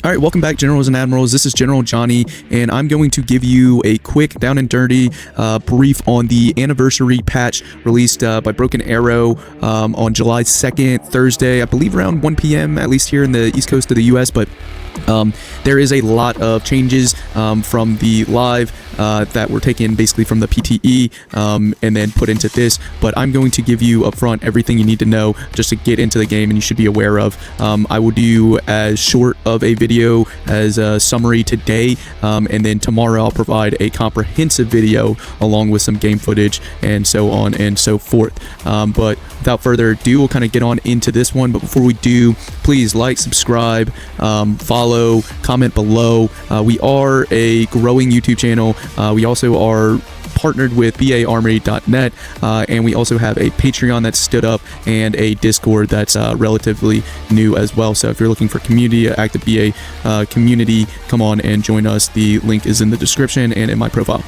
All right, welcome back, Generals and Admirals. This is General Johnny, and I'm going to give you a quick, down and dirty brief on the anniversary patch released by Broken Arrow on July 2nd, Thursday, I believe around 1 p.m., at least here in the East Coast of the U.S., but there is a lot of changes from the live that were taken basically from the PTE and then put into this, but I'm going to give you up front everything you need to know just to get into the game and you should be aware of. I will do as short of a video as a summary today, and then tomorrow I'll provide a comprehensive video along with some game footage and so on and so forth. But without further ado, we'll kind of get on into this one. But before we do, please like, subscribe, follow, comment below. We are a growing YouTube channel. We also are partnered with baarmory.net, and we also have a Patreon that's stood up and a Discord that's relatively new as well. So if you're looking for community, active BA community, come on and join us. The link is in the description and in my profile.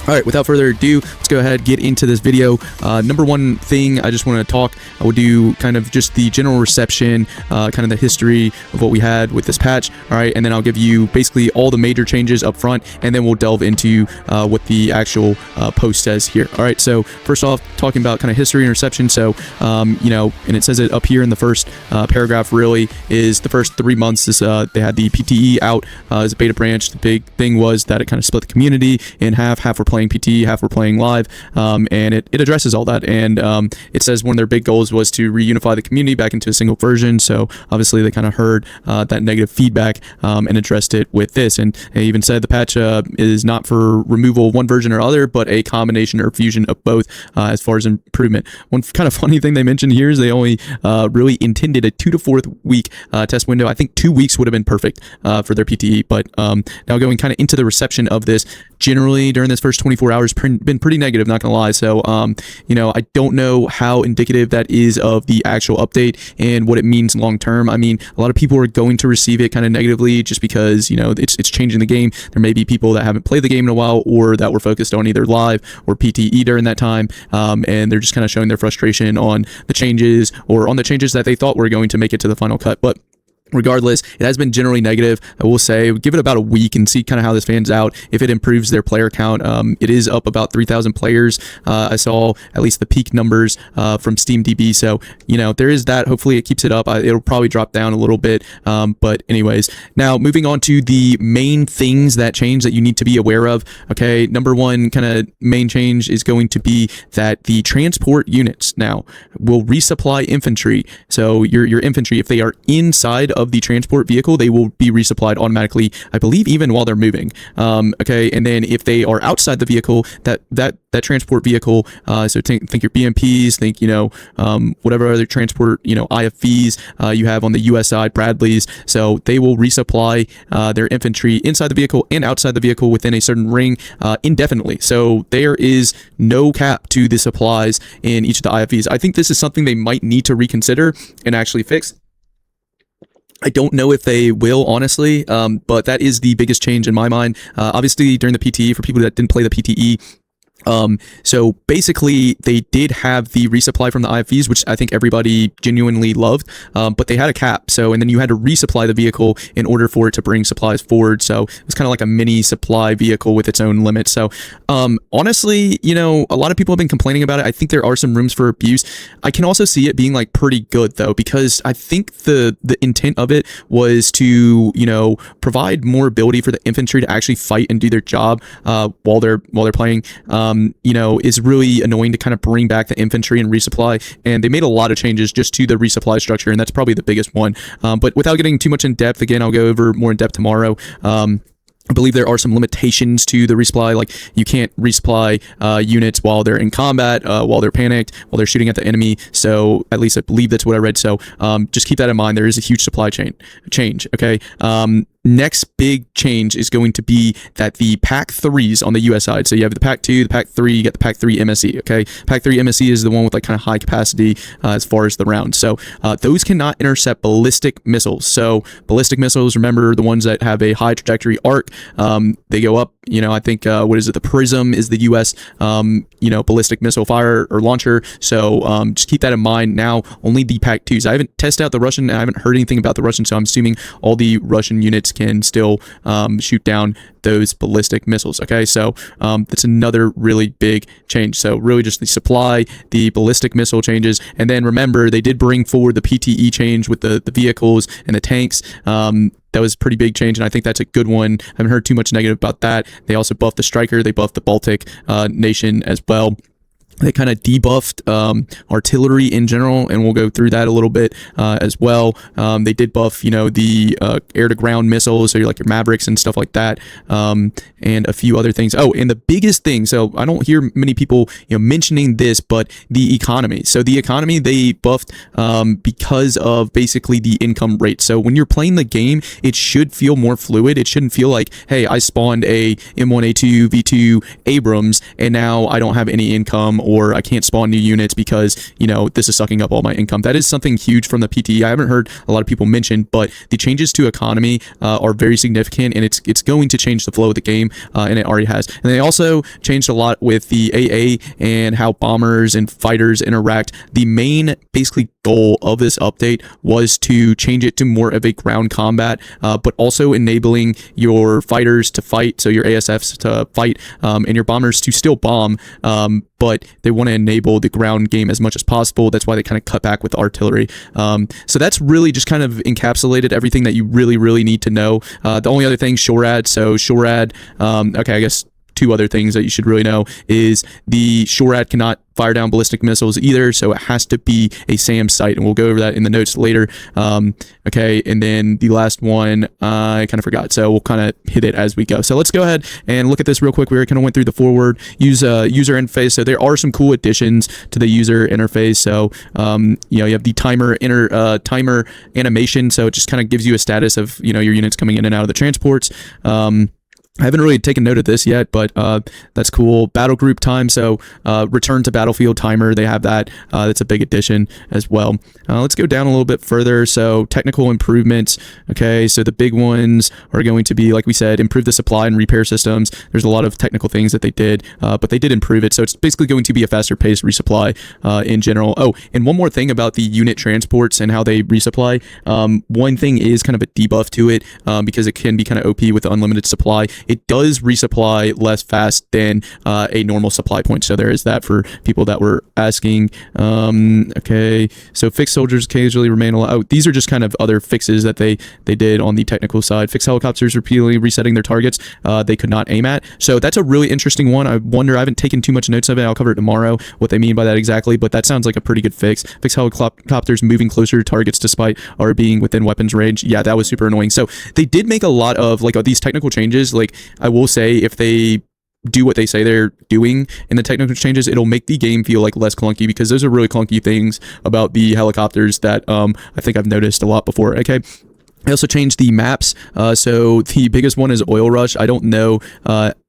All right, without further ado, let's go ahead, get into this video. Number one thing I just want to talk, I will do kind of just the general reception, kind of the history of what we had with this patch. All right, and then I'll give you basically all the major changes up front, and then we'll delve into what the actual post says here. All right, so first off, talking about kind of history and reception. So, you know, and it says it up here in the first paragraph, really, is the first 3 months is they had the PTE out as a beta branch. The big thing was that it kind of split the community in half. Half were playing PTE, half were playing live, and it addresses all that. And it says one of their big goals was to reunify the community back into a single version. So obviously they kind of heard that negative feedback and addressed it with this. And they even said the patch is not for removal of one version or other, but a combination or fusion of both as far as improvement. One kind of funny thing they mentioned here is they only really intended a 2 to 4 week test window. I think 2 weeks would have been perfect for their PTE. But now going kind of into the reception of this, generally during this first 24 hours been pretty negative, not gonna lie. So you know, I don't know how indicative that is of the actual update and what it means long term. I mean, a lot of people are going to receive it kind of negatively just because, you know, it's changing the game. There may be people that haven't played the game in a while or that were focused on either live or PTE during that time, and they're just kind of showing their frustration on the changes or on the changes that they thought were going to make it to the final cut. But regardless, it has been generally negative. I will say, give it about a week and see kind of how this fans out. If it improves their player count, it is up about 3,000 players. I saw at least the peak numbers from SteamDB. So, you know, there is that. Hopefully it keeps it up. It'll probably drop down a little bit. But anyways, now moving on to the main things that change that you need to be aware of. Okay, number one kind of main change is going to be that the transport units now will resupply infantry. So your infantry, if they are inside of the transport vehicle, they will be resupplied automatically, I believe, even while they're moving. Okay, and then if they are outside the vehicle, that transport vehicle, so think your BMPs, think, you know, whatever other transport, you know, IFVs you have on the US side, Bradleys, so they will resupply their infantry inside the vehicle and outside the vehicle within a certain ring indefinitely. So there is no cap to the supplies in each of the IFVs. I think this is something they might need to reconsider and actually fix. I don't know if they will, honestly, but that is the biggest change in my mind. Obviously, during the PTE, for people that didn't play the PTE, so basically they did have the resupply from the IFVs, which I think everybody genuinely loved, but they had a cap. So, and then you had to resupply the vehicle in order for it to bring supplies forward. So it was kind of like a mini supply vehicle with its own limits. So, honestly, you know, a lot of people have been complaining about it. I think there are some rooms for abuse. I can also see it being like pretty good though, because I think the intent of it was to, you know, provide more ability for the infantry to actually fight and do their job, while they're playing. You know, is really annoying to kind of bring back the infantry and resupply, and they made a lot of changes just to the resupply structure, and that's probably the biggest one. But without getting too much in depth, again, I'll go over more in depth tomorrow. I believe there are some limitations to the resupply, like you can't resupply units while they're in combat, while they're panicked, while they're shooting at the enemy. So at least I believe that's what I read. So just keep that in mind. There is a huge supply chain change. Okay. Next big change is going to be that the Pack 3s on the US side. So you have the Pack 2, the Pack 3, you get the Pack 3 MSE, okay? Pack 3 MSE is the one with like kind of high capacity as far as the rounds. So those cannot intercept ballistic missiles. So ballistic missiles, remember, the ones that have a high trajectory arc, they go up I think what is it? The Prism is the U.S. Ballistic missile fire or launcher. So just keep that in mind. Now only the PAC-2s. I haven't tested out the Russian. I haven't heard anything about the Russian, so I'm assuming all the Russian units can still shoot down those ballistic missiles. Okay, so that's another really big change. So really just the supply, the ballistic missile changes, and then remember they did bring forward the PTE change with the vehicles and the tanks. That was a pretty big change, and I think that's a good one. I haven't heard too much negative about that. They also buffed the Striker. They buffed the Baltic nation as well. They kind of debuffed artillery in general, and we'll go through that a little bit as well. They did buff, the air-to-ground missiles, so you're like your Mavericks and stuff like that, and a few other things. Oh, and the biggest thing, so I don't hear many people mentioning this, but the economy. So the economy they buffed because of basically the income rate. So when you're playing the game, it should feel more fluid. It shouldn't feel like, hey, I spawned a M1A2 V2 Abrams, and now I don't have any income, or I can't spawn new units because, this is sucking up all my income. That is something huge from the PTE. I haven't heard a lot of people mention, but the changes to economy are very significant, and it's going to change the flow of the game, and it already has. And they also changed a lot with the AA and how bombers and fighters interact. The main, basically, goal of this update was to change it to more of a ground combat, but also enabling your fighters to fight, so your ASFs to fight, and your bombers to still bomb, but they want to enable the ground game as much as possible. That's why they kind of cut back with artillery. So that's really just kind of encapsulated everything that you really, really need to know. The only other thing, SHORAD. So SHORAD, okay, I guess two other things that you should really know is the SHORAD cannot fire down ballistic missiles either, so it has to be a SAM site, and we'll go over that in the notes later. Okay, and then the last one I kind of forgot, so we'll kind of hit it as we go. So let's go ahead and look at this real quick. We kind of went through the forward user interface. So there are some cool additions to the user interface. So you have the timer animation, so it just kind of gives you a status of your units coming in and out of the transports. I haven't really taken note of this yet, but that's cool. Battle group time, so return to battlefield timer, they have that. That's a big addition as well. Let's go down a little bit further. So technical improvements, okay, so the big ones are going to be, like we said, improve the supply and repair systems. There's a lot of technical things that they did, but they did improve it, so it's basically going to be a faster paced resupply in general. Oh, and one more thing about the unit transports and how they resupply. One thing is kind of a debuff to it, because it can be kind of OP with the unlimited supply. It does resupply less fast than a normal supply point. So there is that for people that were asking. Okay, so fixed soldiers occasionally remain alive. Oh, these are just kind of other fixes that they did on the technical side. Fixed helicopters repeatedly resetting their targets they could not aim at. So that's a really interesting one. I wonder, I haven't taken too much notes of it. I'll cover it tomorrow, what they mean by that exactly, but that sounds like a pretty good fix. Fixed helicopters moving closer to targets despite our being within weapons range. Yeah, that was super annoying. So they did make a lot of these technical changes. I will say, if they do what they say they're doing in the technical changes, it'll make the game feel less clunky, because those are really clunky things about the helicopters that I think I've noticed a lot before. Okay. I also changed the maps. So the biggest one is Oil Rush. I don't know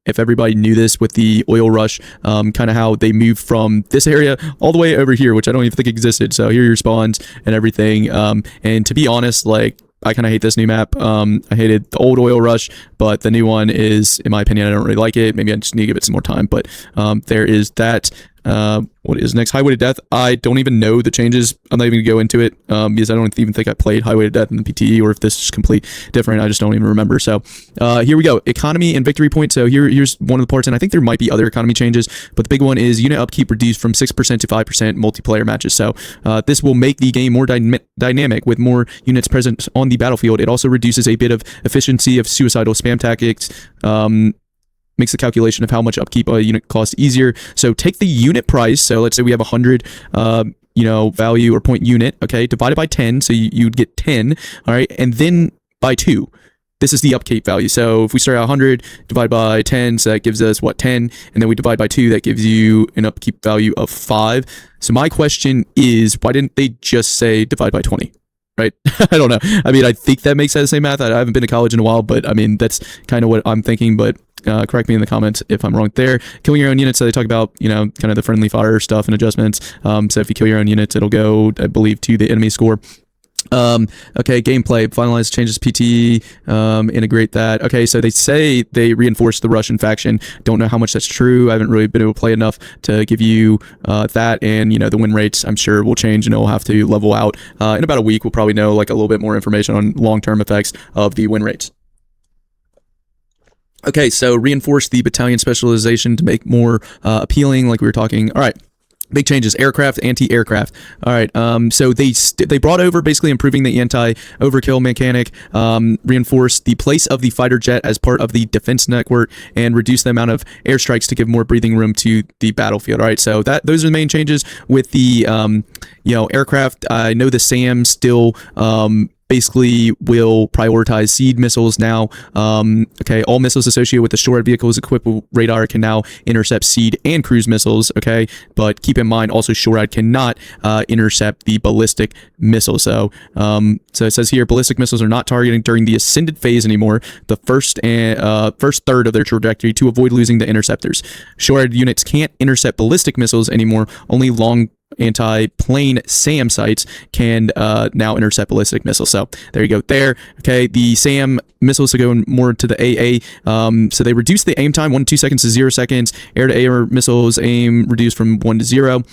if everybody knew this with the Oil Rush, kind of how they moved from this area all the way over here, which I don't even think existed. So here are your spawns and everything. And to be honest, I kind of hate this new map. I hated the old Oil Rush, but the new one is, in my opinion, I don't really like it. Maybe I just need to give it some more time, but there is that. What is next? Highway to Death. I don't even know the changes. I'm not even gonna go into it because I don't even think I played Highway to Death in the PTE, or if this is complete different. I just don't even remember. So here we go. Economy and victory point. So here's one of the parts, and I think there might be other economy changes, but the big one is unit upkeep reduced from 6% to 5% multiplayer matches. So this will make the game more dynamic with more units present on the battlefield. It also reduces a bit of efficiency of suicidal spam tactics. Makes the calculation of how much upkeep a unit costs easier. So take the unit price. So let's say we have 100, value or point unit. Okay, divided by 10. So you'd get 10. All right, and then by 2. This is the upkeep value. So if we start at 100, divide by 10, so that gives us, 10? And then we divide by 2, that gives you an upkeep value of 5. So my question is, why didn't they just say divide by 20? Right? I don't know. I mean, I think that makes the same math. I haven't been to college in a while, but I mean, that's kind of what I'm thinking, but correct me in the comments if I'm wrong there. Killing your own units, so they talk about, kind of the friendly fire stuff and adjustments. So if you kill your own units, it'll go, I believe, to the enemy score. Okay, gameplay, finalize changes PT, integrate that. Okay, so they say they reinforce the Russian faction. Don't know how much that's true. I haven't really been able to play enough to give you that. And, you know, the win rates, I'm sure, will change and it'll have to level out. In about a week, we'll probably know like a little bit more information on long-term effects of the win rates. Okay, so reinforce the battalion specialization to make more appealing, like we were talking. All right. Big changes: aircraft, anti-aircraft. All right, so they brought over basically improving the anti-overkill mechanic, reinforced the place of the fighter jet as part of the defense network, and reduced the amount of airstrikes to give more breathing room to the battlefield. All right, so those are the main changes with the aircraft. I know the SAM still basically will prioritize seed missiles now. Okay, all missiles associated with the short vehicles equipped with radar can now intercept seed and cruise missiles. Okay, but keep in mind also SHORAD cannot intercept the ballistic missile. So it says here ballistic missiles are not targeting during the ascended phase anymore, the first third of their trajectory, to avoid losing the interceptors. SHORAD units can't intercept ballistic missiles anymore. Only long anti-plane SAM sites can now intercept ballistic missiles. So there you go there. Okay, the SAM missiles are going more to the AA. So they reduced the aim time 1 to 2 seconds to 0 seconds. Air-to-air missiles aim reduced from 1 to 0.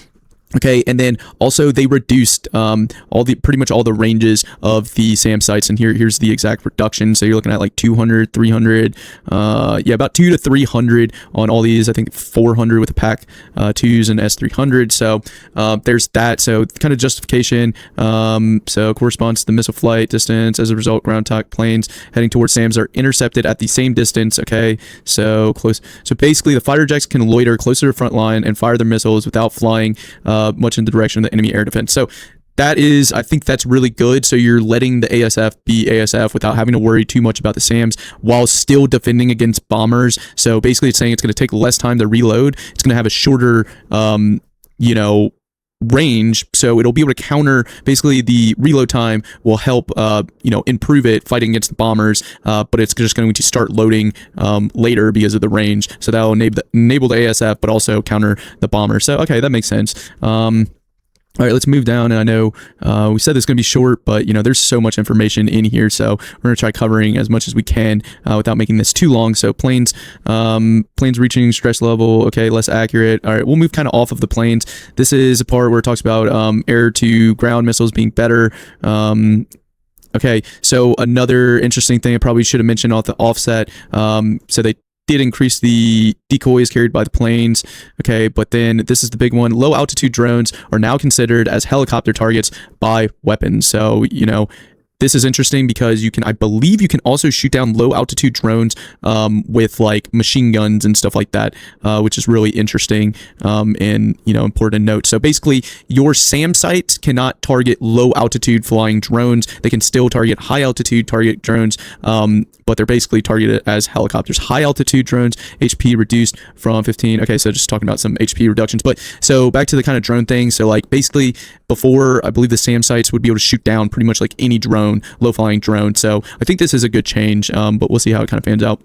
Okay, and then also they reduced pretty much all the ranges of the SAM sites, and here's the exact reduction. So you're looking at like 200, 300, about 2 to 300 on all these. I think 400 with the PAC 2s and S300. So there's that. So kind of justification. So corresponds to the missile flight distance. As a result, ground attack planes heading towards SAMs are intercepted at the same distance. Okay, so close. So basically, the fighter jets can loiter closer to the front line and fire their missiles without flying much in the direction of the enemy air defense. So I think that's really good. So you're letting the ASF be ASF without having to worry too much about the SAMs while still defending against bombers. So basically it's saying it's going to take less time to reload. It's going to have a shorter, range, so it'll be able to counter. Basically the reload time will help improve it fighting against the bombers, but it's just going to start loading later because of the range. So that'll enable the ASF but also counter the bomber. So okay, that makes sense. All right, let's move down. And I know we said this is going to be short, but there's so much information in here, so we're going to try covering as much as we can without making this too long. So planes reaching stress level, okay, less accurate. All right, we'll move kind of off of the planes. This is a part where it talks about air to ground missiles being better. Okay, so another interesting thing I probably should have mentioned off the offset. So they did increase the decoys carried by the planes. Okay, but then this is the big one. Low altitude drones are now considered as helicopter targets by weapons. So, this is interesting because I believe you can also shoot down low altitude drones with like machine guns and stuff like that, which is really interesting and important to note. So basically, your SAM sites cannot target low altitude flying drones. They can still target high altitude target drones, but they're basically targeted as helicopters. High altitude drones, HP reduced from 15. Okay, so just talking about some HP reductions. But so back to the kind of drone thing. So like basically before, I believe the SAM sites would be able to shoot down pretty much like any drone, low flying drone. So I think this is a good change, but we'll see how it kind of pans out.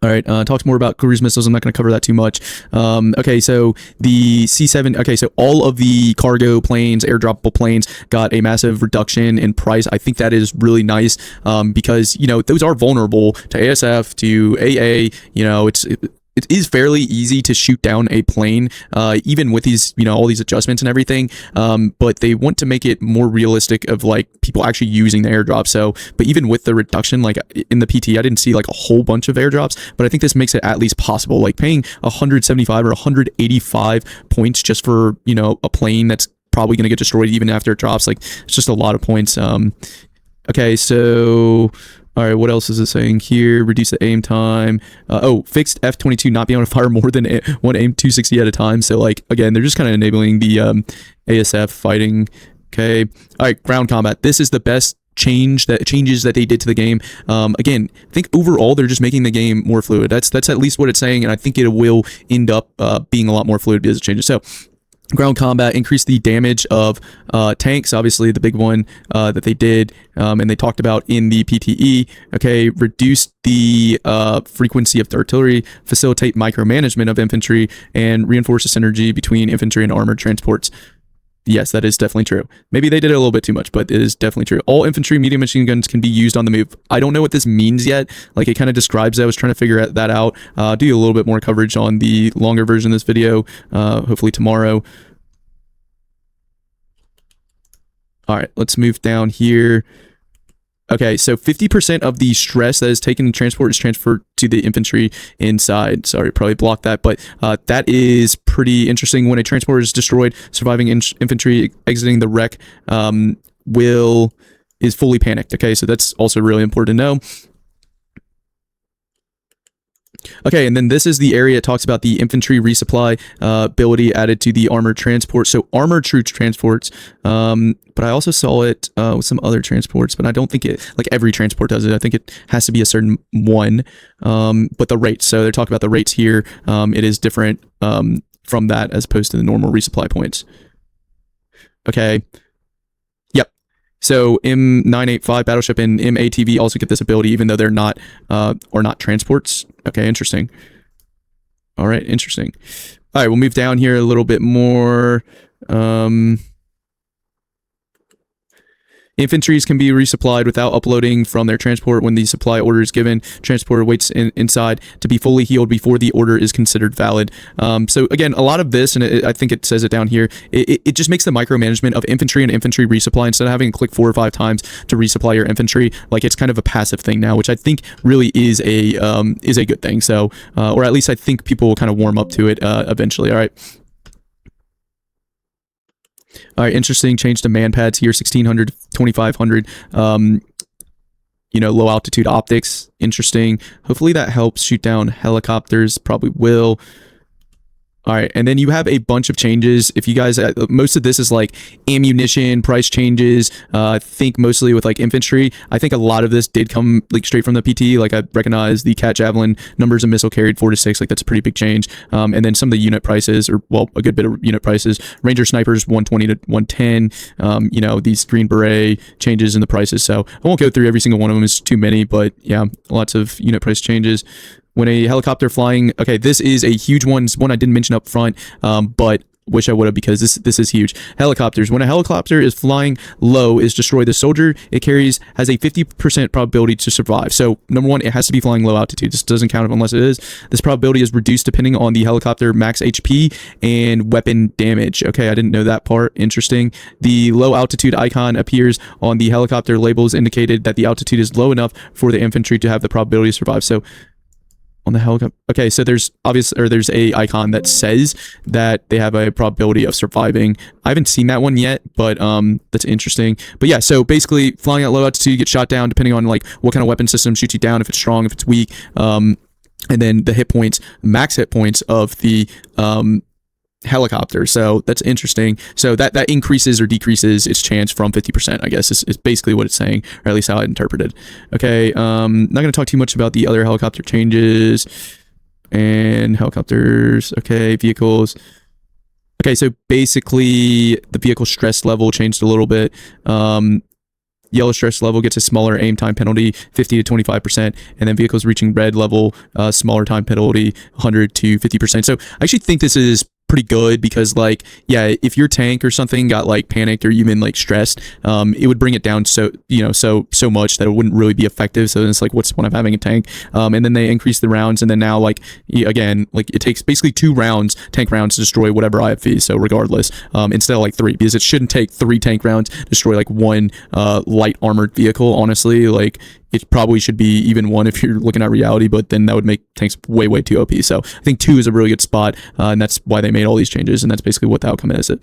All right, talks more about cruise missiles. I'm not going to cover that too much. Okay, so the C7, okay, so all of the cargo planes, airdroppable planes got a massive reduction in price. I think that is really nice because, those are vulnerable to ASF, to AA, it is fairly easy to shoot down a plane, even with these, all these adjustments and everything. But they want to make it more realistic of like people actually using the airdrop. So, but even with the reduction, like in the PT, I didn't see like a whole bunch of airdrops, but I think this makes it at least possible. Like paying 175 or 185 points just for, a plane that's probably going to get destroyed even after it drops. Like it's just a lot of points. Okay, so all right, what else is it saying here? Reduce the aim time. Fixed F-22 not being able to fire more than one aim 260 at a time. So, like, again, they're just kind of enabling the ASF fighting. Okay. All right, ground combat. This is the best changes that they did to the game. Again, I think overall they're just making the game more fluid. That's at least what it's saying, and I think it will end up being a lot more fluid because it changes. So, ground combat, increase the damage of tanks, obviously the big one that they did, and they talked about in the PTE. Okay, reduce the frequency of the artillery, facilitate micromanagement of infantry, and reinforce the synergy between infantry and armored transports. Yes, that is definitely true. Maybe they did it a little bit too much, but it is definitely true. All infantry medium machine guns can be used on the move. I don't know what this means yet. Like, it kind of describes it. I was trying to figure that out. Do a little bit more coverage on the longer version of this video, hopefully tomorrow. All right, let's move down here. Okay, so 50% of the stress that is taken in transport is transferred to the infantry inside. Sorry, probably blocked that, but that is pretty interesting. When a transport is destroyed, surviving infantry exiting the wreck is fully panicked. Okay, so that's also really important to know. Okay, and then this is the area it talks about the infantry resupply ability added to the armored transport. So armored troops transports, but I also saw it with some other transports, but I don't think it, like every transport does it. I think it has to be a certain one, but the rates. So they're talking about the rates here. It is different from that as opposed to the normal resupply points. Okay. So M985 battleship and MATV also get this ability, even though they're not transports. Okay, interesting. All right, interesting. All right, we'll move down here a little bit more. Infantries can be resupplied without uploading from their transport when the supply order is given. Transporter waits inside to be fully healed before the order is considered valid. So again, a lot of this, and I think it says it down here, it just makes the micromanagement of infantry and infantry resupply, instead of having to click 4 or 5 times to resupply your infantry, like it's kind of a passive thing now, which I think really is a good thing. So, or at least I think people will kind of warm up to it eventually. All right. All right, interesting. Change to man pads here, 1600, 2500. Low altitude optics. Interesting. Hopefully that helps shoot down helicopters. Probably will. All right, and then you have a bunch of changes. If you guys, most of this is like ammunition price changes. I think mostly with like infantry. I think a lot of this did come like straight from the PT. Like I recognize the Cat Javelin numbers of missile carried 4 to 6. Like that's a pretty big change. And then some of the unit prices, or well, a good bit of unit prices. Ranger snipers 120 to 110. These Green Beret changes in the prices. So I won't go through every single one of them. It's too many, but yeah, lots of unit price changes. When a helicopter flying, okay, this is a huge one. It's one I didn't mention up front, but wish I would have, because this is huge. Helicopters. When a helicopter is flying low, is destroyed, the soldier it carries has a 50% probability to survive. So number one, it has to be flying low altitude. This doesn't count unless it is. This probability is reduced depending on the helicopter max HP and weapon damage. Okay, I didn't know that part. Interesting. The low altitude icon appears on the helicopter labels, indicated that the altitude is low enough for the infantry to have the probability to survive. So on the helicopter. Okay, so there's a icon that says that they have a probability of surviving. I haven't seen that one yet, but that's interesting. But yeah, so basically flying at low altitude, you get shot down depending on like what kind of weapon system shoots you down, if it's strong, if it's weak, and then the hit points, max hit points of the helicopter. So that's interesting. So that increases or decreases its chance from 50%, I guess, is basically what it's saying, or at least how I interpreted. Okay, not going to talk too much about the other helicopter changes and helicopters. Okay, vehicles. Okay, so basically the vehicle stress level changed a little bit. Yellow stress level gets a smaller aim time penalty, 50 to 25%, and then vehicles reaching red level, smaller time penalty, 100 to 50%. So I actually think this is pretty good, because like, yeah, if your tank or something got like panicked or even like stressed, it would bring it down so much that it wouldn't really be effective. So it's like, what's the point of having a tank? And then they increase the rounds, and then now like again, like it takes basically 2 tank rounds to destroy whatever IFV. So regardless, instead of like 3, because it shouldn't take 3 tank rounds to destroy like 1 light armored vehicle. Honestly, like it probably should be even 1 if you're looking at reality, but then that would make tanks way too OP. So I think 2 is a really good spot, and that's why they made all these changes, and that's basically what the outcome is. All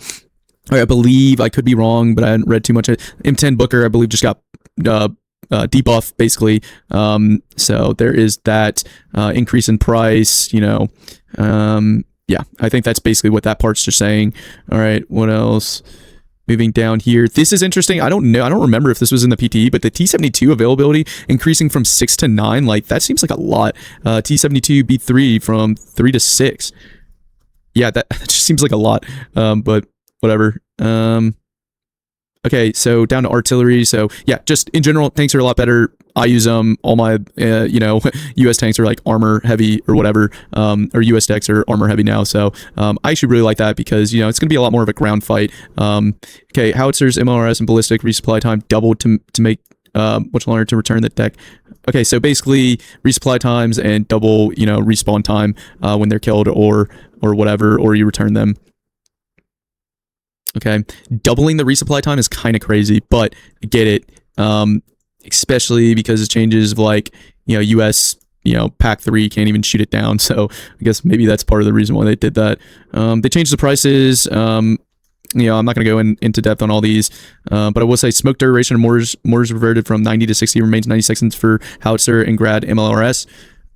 right, I believe, I could be wrong, but I hadn't read too much. M10 Booker, I believe, just got debuff, basically. So there is that increase in price, yeah, I think that's basically what that part's just saying. All right, what else? Moving down here, this is interesting. I don't remember if this was in the PTE, but the T72 availability increasing from 6 to 9, like that seems like a lot. T72 B3 from 3 to 6. Yeah, that just seems like a lot. But whatever. Okay, so down to artillery. So yeah, just in general, tanks are a lot better. I use them. All my, U.S. tanks are like armor heavy or whatever, or U.S. decks are armor heavy now. So I actually really like that because, it's going to be a lot more of a ground fight. Okay, howitzers, MLRS, and ballistic resupply time doubled to make much longer to return the deck. Okay, so basically resupply times and double, respawn time when they're killed or whatever, or you return them. Okay, doubling the resupply time is kind of crazy, but I get it. Especially because it changes of like, US, pack 3 can't even shoot it down. So I guess maybe that's part of the reason why they did that. They changed the prices. I'm not going to go into depth on all these, but I will say smoke duration of mortars reverted from 90 to 60, remains 90 seconds for howitzer and grad MLRS.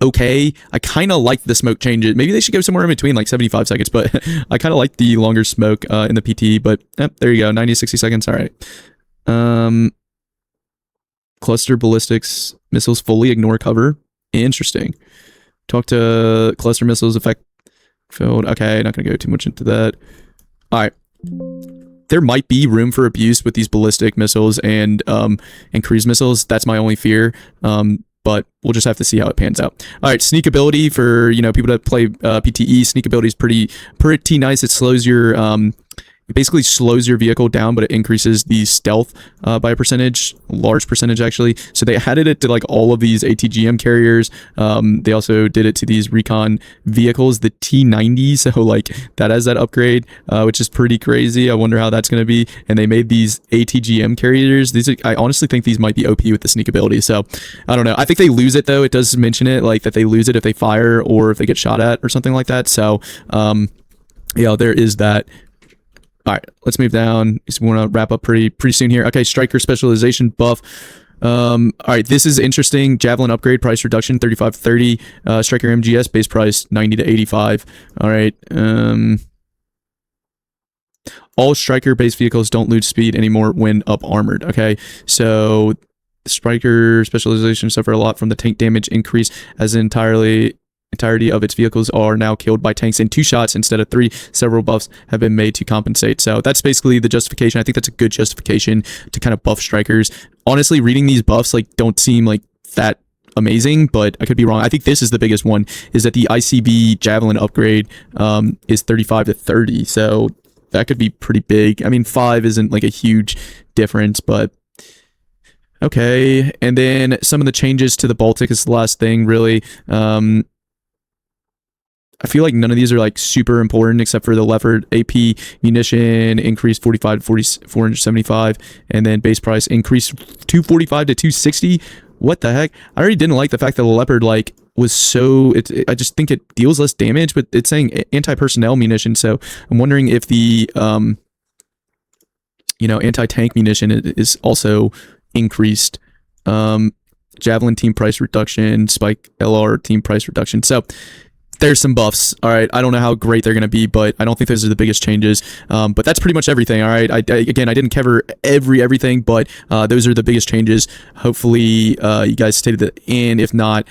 Okay, I kind of like the smoke changes. Maybe they should go somewhere in between, like 75 seconds, but I kind of like the longer smoke in the PT, but there you go, 90 to 60 seconds, all right. Cluster ballistics missiles fully ignore cover. Interesting. Talk to cluster missiles effect field. Okay, not going to go too much into that. All right. There might be room for abuse with these ballistic missiles and cruise missiles. That's my only fear. But we'll just have to see how it pans out. All right, sneak ability for people that play PTE. Sneak ability is pretty nice. It slows your it basically slows your vehicle down, but it increases the stealth by a large percentage actually. So they added it to like all of these ATGM carriers. They also did it to these recon vehicles, the T90. So like that has that upgrade, which is pretty crazy. I wonder how that's going to be. And they made these ATGM carriers. I honestly think these might be OP with the sneak ability. So I don't know. I think they lose it though. It does mention it like that they lose it if they fire or if they get shot at or something like that. So there is that. All right, let's move down. We want to wrap up pretty soon here. Okay, striker specialization buff. All right, this is interesting. Javelin upgrade price reduction 35 to 30. Striker MGS base price 90 to 85. All right. All striker based vehicles don't lose speed anymore when up armored. Okay, so striker specialization suffer a lot from the tank damage increase as entirety of its vehicles are now killed by tanks in 2 shots instead of 3. Several buffs have been made to compensate. So that's basically the justification. I think that's a good justification to kind of buff strikers. Honestly, reading these buffs like don't seem like that amazing, but I could be wrong. I think this is the biggest one, is that the ICB Javelin upgrade is 35 to 30. So that could be pretty big. I mean, 5 isn't like a huge difference, but okay. And then some of the changes to the Baltic is the last thing, really. I feel like none of these are like super important except for the Leopard AP munition increased 45 to 475, and then base price increased 245 to 260. What the heck? I already didn't like the fact that the Leopard like was so I just think it deals less damage, but it's saying anti-personnel munition, so I'm wondering if the anti-tank munition is also increased. Javelin team price reduction, Spike LR team price reduction. So there's some buffs. All right, I don't know how great they're going to be, but I don't think those are the biggest changes. But that's pretty much everything. All right, again, I didn't cover everything, but those are the biggest changes. Hopefully you guys stayed at the end. If not,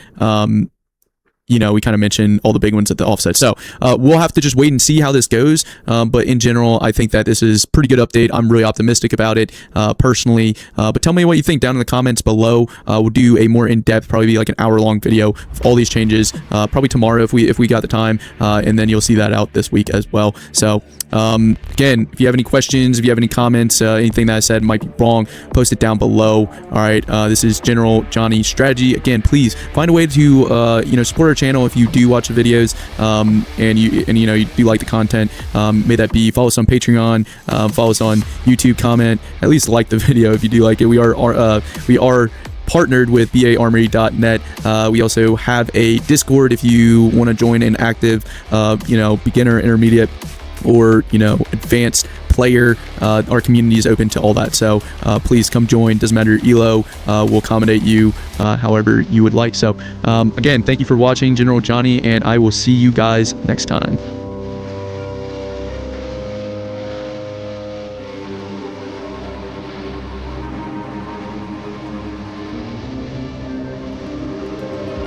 we kind of mentioned all the big ones at the offset. So we'll have to just wait and see how this goes. But in general, I think that this is a pretty good update. I'm really optimistic about it personally. But tell me what you think down in the comments below. We'll do a more in-depth, probably be like an hour-long video of all these changes. Probably tomorrow if we got the time. And then you'll see that out this week as well. So again, if you have any questions, if you have any comments, anything that I said might be wrong, post it down below. All right, this is General Johnny Strategy. Again, please find a way to support our channel if you do watch the videos, and you do like the content. May that be follow us on Patreon, follow us on YouTube, comment, at least like the video if you do like it. We are partnered with baarmory.net. We also have a Discord if you want to join an active beginner, intermediate, or advanced player. Our community is open to all that, so please come join. Doesn't matter your elo, we'll accommodate you however you would like. So again, thank you for watching. General Johnny, and I will see you guys next time.